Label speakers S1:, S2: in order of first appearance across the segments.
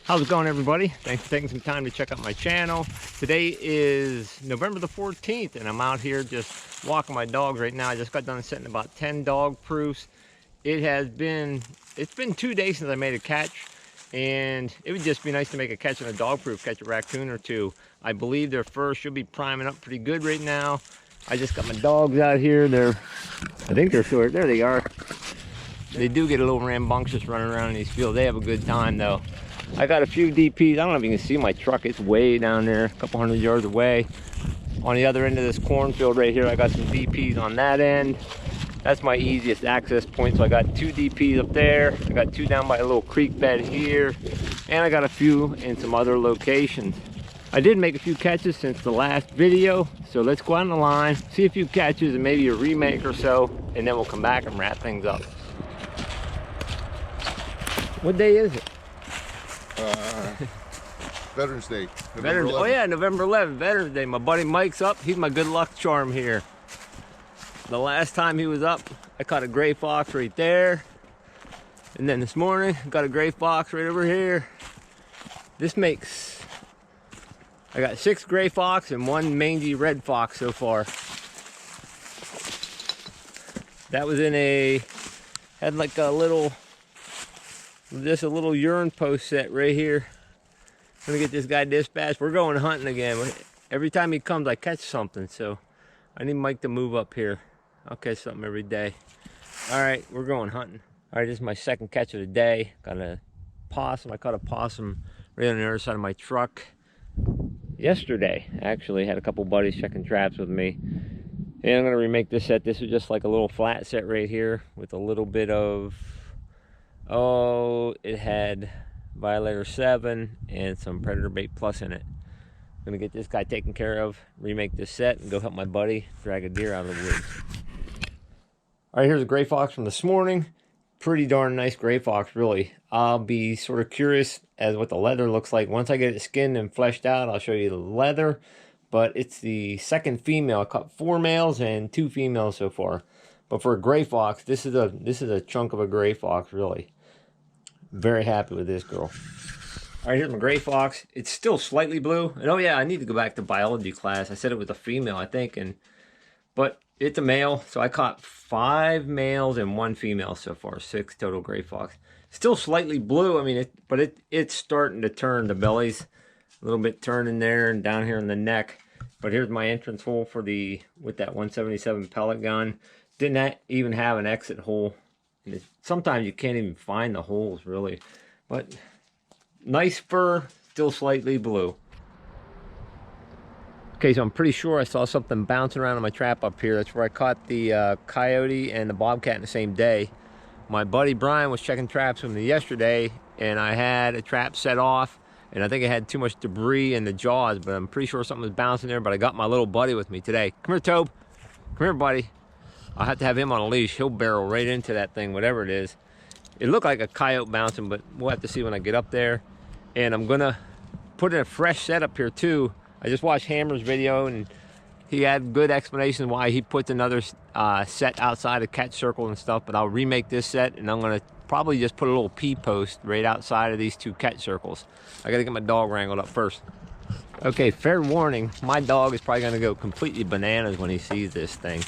S1: How's it going, everybody? Thanks for taking some time to check out my channel. Today is November the 14th, and I'm out here just walking my dogs right now. I just got done setting about 10 dog proofs. It's been 2 days since I made a catch, and it would just be nice to make a catch on a dog proof, catch a raccoon or two. I believe their fur should be priming up pretty good right now. I just got my dogs out here. I think they're short. There they are. They do get a little rambunctious running around in these fields. They have a good time though. I got a few DPs. I don't know if you can see my truck. It's way down there, a couple hundred yards away. On the other end of this cornfield right here, I got some DPs on that end. That's my easiest access point. So I got 2 DPs up there. I got 2 down by a little creek bed here. And I got a few in some other locations. I did make a few catches since the last video. So let's go out on the line, see a few catches and maybe a remake or so. And then we'll come back and wrap things up. What day is it?
S2: Veterans Day.
S1: Oh yeah, November 11th, Veterans Day. My buddy Mike's up. He's my good luck charm here. The last time he was up, I caught a gray fox right there. And then this morning, got a gray fox right over here. I got 6 gray fox and 1 mangy red fox so far. That was had like a little urine post set right here. I'm gonna get this guy dispatched. We're going hunting again. Every time he comes, I catch something, so I need Mike to move up here. I'll catch something every day. All right, we're going hunting. All right, this is my second catch of the day. Got a possum. I caught a possum right on the other side of my truck yesterday. Actually, had a couple buddies checking traps with me. And I'm gonna remake this set. This is just like a little flat set right here with a little bit of, it had Violator 7 and some Predator Bait Plus in it. I'm gonna get this guy taken care of, remake this set, and go help my buddy drag a deer out of the woods. All right, here's a gray fox from this morning. Pretty darn nice gray fox, really. I'll be sort of curious as what the leather looks like. Once I get it skinned and fleshed out, I'll show you the leather. But it's the second female. I caught 4 males and 2 females so far. But for a gray fox, this is a chunk of a gray fox, really. Very happy with this girl. All right, here's my gray fox. It's still slightly blue. And oh yeah, I need to go back to biology class. I said it was a female, I think, but it's a male. So I caught 5 males and 1 female so far. 6 total gray fox. Still slightly blue. I mean, it's starting to turn. The belly's a little bit turning there and down here in the neck. But here's my entrance hole with that 177 pellet gun. Didn't even have an exit hole. And sometimes you can't even find the holes, really. But nice fur, still slightly blue. Okay, so I'm pretty sure I saw something bouncing around in my trap up here. That's where I caught the coyote and the bobcat in the same day. My buddy Brian was checking traps with me yesterday, and I had a trap set off, and I think it had too much debris in the jaws, but I'm pretty sure something was bouncing there, but I got my little buddy with me today. Come here, Tobe. Come here, buddy. I'll have to have him on a leash. He'll barrel right into that thing, whatever it is. It looked like a coyote bouncing, but we'll have to see when I get up there. And I'm gonna put in a fresh set up here too. I just watched Hammer's video, and he had good explanation why he puts another set outside a catch circle and stuff, but I'll remake this set, and I'm gonna probably just put a little P post right outside of these 2 catch circles. I gotta get my dog wrangled up first. Okay, fair warning, my dog is probably gonna go completely bananas when he sees this thing.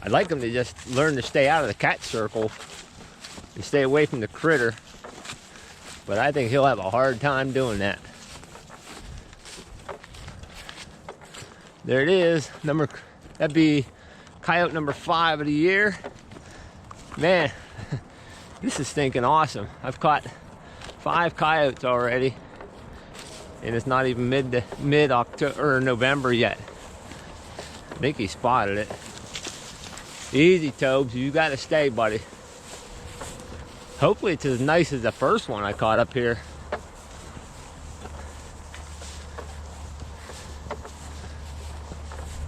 S1: I'd like him to just learn to stay out of the catch circle and stay away from the critter, but I think he'll have a hard time doing that. There it is, that'd be coyote number 5 of the year. Man, this is stinking awesome. I've caught 5 coyotes already, and it's not even mid October or November yet. I think he spotted it. Easy, Tobes, you gotta stay, buddy. Hopefully it's as nice as the first one I caught up here.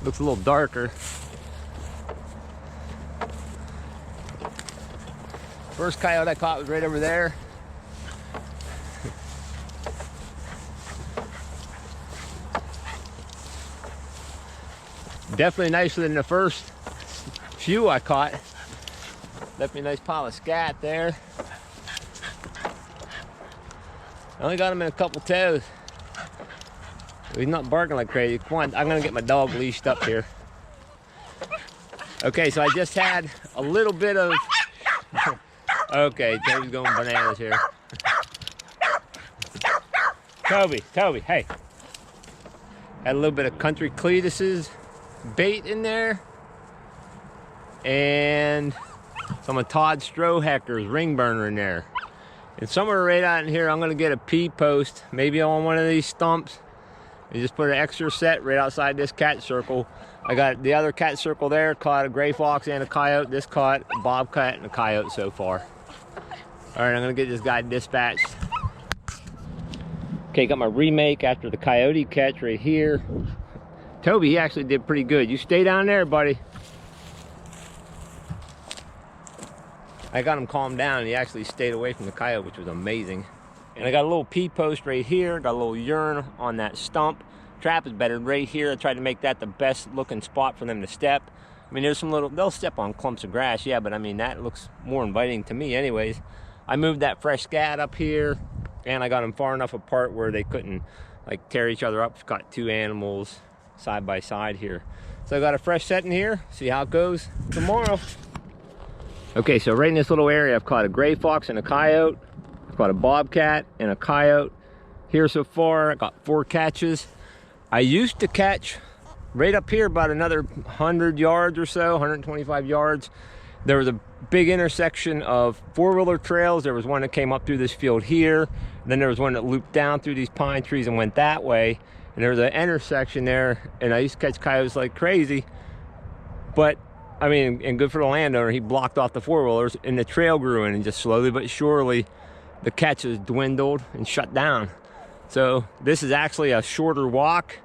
S1: Looks a little darker. First coyote I caught was right over there. Definitely nicer than the first few I caught. Left me a nice pile of scat there. only got him in a couple toes. He's not barking like crazy. Come on, I'm gonna get my dog leashed up here. Okay, so I just had a little bit of, okay, Toby's going bananas here. Toby, hey. Had a little bit of Country Cletus's bait in there. And some of Todd Strohecker's ring burner in there. And somewhere right out in here, I'm gonna get a P-post, maybe on one of these stumps, and just put an extra set right outside this cat circle. I got the other cat circle there, caught a gray fox and a coyote. This caught a bobcat and a coyote so far. All right, I'm gonna get this guy dispatched. Okay, got my remake after the coyote catch right here. Toby, he actually did pretty good. You stay down there, buddy. I got him calmed down and he actually stayed away from the coyote, which was amazing. And I got a little P-post right here, got a little urine on that stump. Trap is bedded right here. I tried to make that the best looking spot for them to step. I mean, there's some little, they'll step on clumps of grass, yeah, but I mean, that looks more inviting to me anyways. I moved that fresh scat up here and I got them far enough apart where they couldn't like tear each other up. Got two animals side by side here. So I got a fresh set in here, see how it goes tomorrow. Okay, so right in this little area, I've caught a gray fox and a coyote. I've caught a bobcat and a coyote. Here so far, I got 4 catches. I used to catch right up here about another 100 yards or so, 125 yards. There was a big intersection of 4-wheeler trails. There was one that came up through this field here. And then there was one that looped down through these pine trees and went that way. And there was an intersection there, and I used to catch coyotes like crazy. But I mean, and good for the landowner, he blocked off the 4-wheelers and the trail grew in, and just slowly but surely the catches dwindled and shut down. So this is actually a shorter walk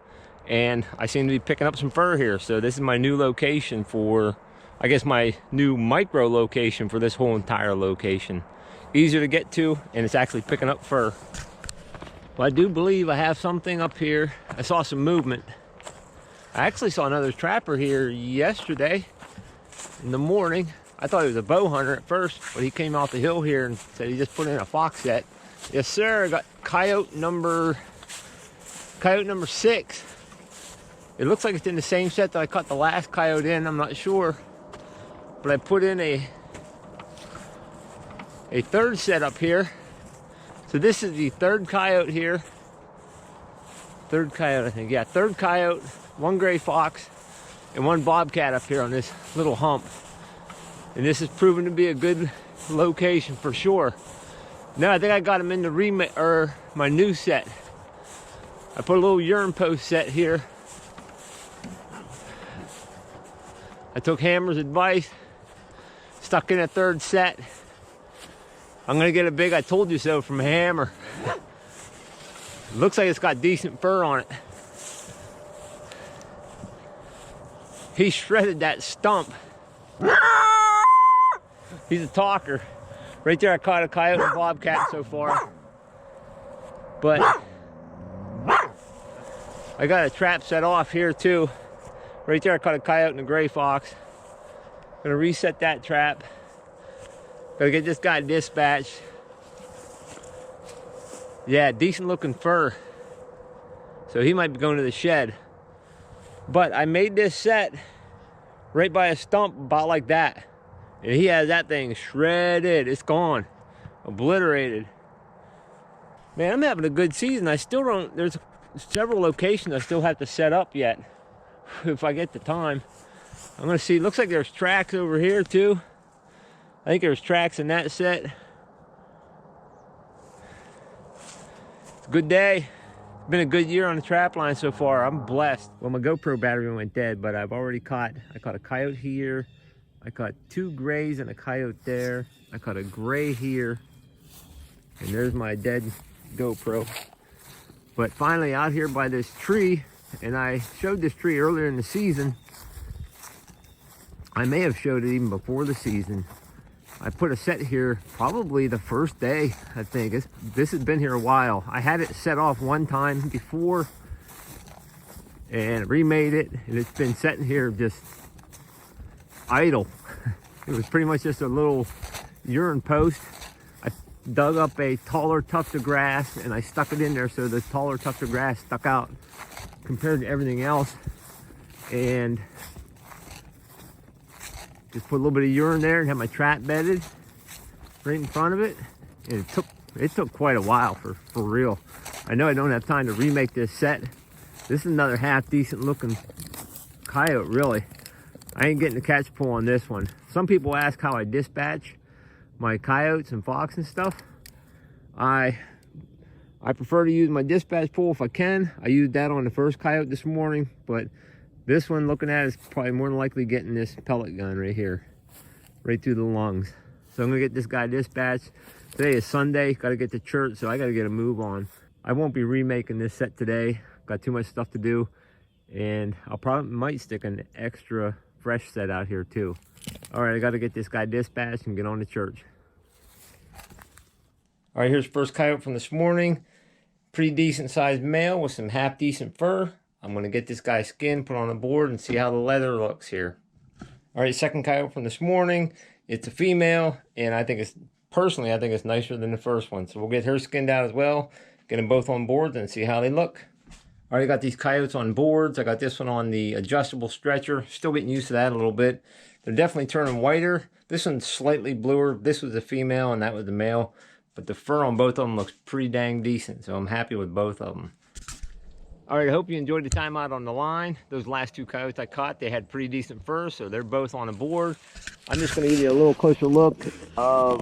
S1: and I seem to be picking up some fur here. So this is my new location for, I guess my new micro location for this whole entire location. Easier to get to and it's actually picking up fur. Well, I do believe I have something up here. I saw some movement. I actually saw another trapper here yesterday in the morning. I thought he was a bow hunter at first, but he came off the hill here and said he just put in a fox set. Yes, sir. I got coyote number 6. It looks like it's in the same set that I caught the last coyote in. I'm not sure, but I put in a third set up here. So this is the third coyote here. Third coyote, I think. Yeah, third coyote, 1 gray fox, and 1 bobcat up here on this little hump. And this has proven to be a good location for sure. Now I think I got him in the remake, or my new set. I put a little urine post set here. I took Hammer's advice, stuck in a third set. I'm gonna get a big I told you so from Hammer. Looks like it's got decent fur on it. He shredded that stump. He's a talker. Right there I caught a coyote and bobcat so far. But I got a trap set off here too. Right there I caught a coyote and a gray fox. Gonna reset that trap. Gotta get this guy dispatched. Yeah, decent looking fur. So he might be going to the shed. But I made this set right by a stump about like that. And he has that thing shredded. It's gone. Obliterated. Man, I'm having a good season. I still don't, there's several locations I still have to set up yet. If I get the time. I'm gonna see, looks like there's tracks over here too. I think there's tracks in that set. It's a good day. It's been a good year on the trap line so far. I'm blessed. Well, my GoPro battery went dead, but I've already caught a coyote here. I caught 2 grays and a coyote there. I caught a gray here. And there's my dead GoPro. But finally out here by this tree, and I showed this tree earlier in the season. I may have showed it even before the season. I put a set here probably the first day, I think. This has been here a while. I had it set off one time before and remade it, and it's been sitting here just idle. It was pretty much just a little urine post. dug up a taller tuft of grass and I stuck it in there so the taller tuft of grass stuck out compared to everything else. And just put a little bit of urine there and have my trap bedded right in front of it. And it took quite a while for real. I know I don't have time to remake this set. This is another half decent looking coyote, really. I ain't getting the catch pull on this one. Some people ask how I dispatch my coyotes and fox and stuff. I prefer to use my dispatch pole if I can. I used that on the first coyote this morning, but this one, looking at it, is probably more than likely getting this pellet gun right here, right through the lungs. So I'm gonna get this guy dispatched. Today is Sunday, gotta get to church, so I gotta get a move on. I won't be remaking this set today. Got too much stuff to do, and I'll probably might stick an extra fresh set out here too. All right, I gotta get this guy dispatched and get on to church. All right, here's the first coyote from this morning. Pretty decent sized male with some half decent fur. I'm gonna get this guy's skin put on the board and see how the leather looks here. All right, second coyote from this morning. It's a female, and I think it's nicer than the first one. So we'll get her skinned out as well, get them both on boards and see how they look. All right, I got these coyotes on boards. I got this one on the adjustable stretcher. Still getting used to that a little bit. They're definitely turning whiter. This one's slightly bluer. This was the female and that was the male. But the fur on both of them looks pretty dang decent, so I'm happy with both of them. All right, I hope you enjoyed the time out on the line. Those last two coyotes I caught, they had pretty decent fur, so they're both on the board. I'm just gonna give you a little closer look of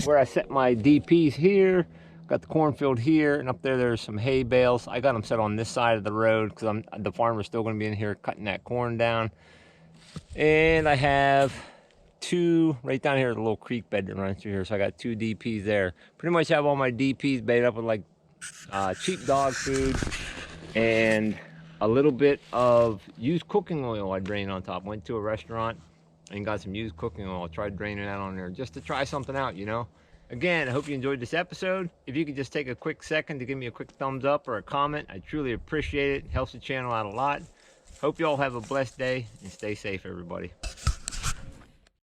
S1: where I set my DPs here. Got the cornfield here, and up there, there's some hay bales. I got them set on this side of the road because the farmer's still gonna be in here cutting that corn down. And I have two, right down here, the little creek bed that runs through here, so I got two DPs there. Pretty much have all my DPs baited up with like cheap dog food and a little bit of used cooking oil I drained on top. Went to a restaurant and got some used cooking oil. Tried draining that on there just to try something out, you know. Again, I hope you enjoyed this episode. If you could just take a quick second to give me a quick thumbs up or a comment, I truly appreciate it. It helps the channel out a lot. Hope you all have a blessed day and stay safe, everybody.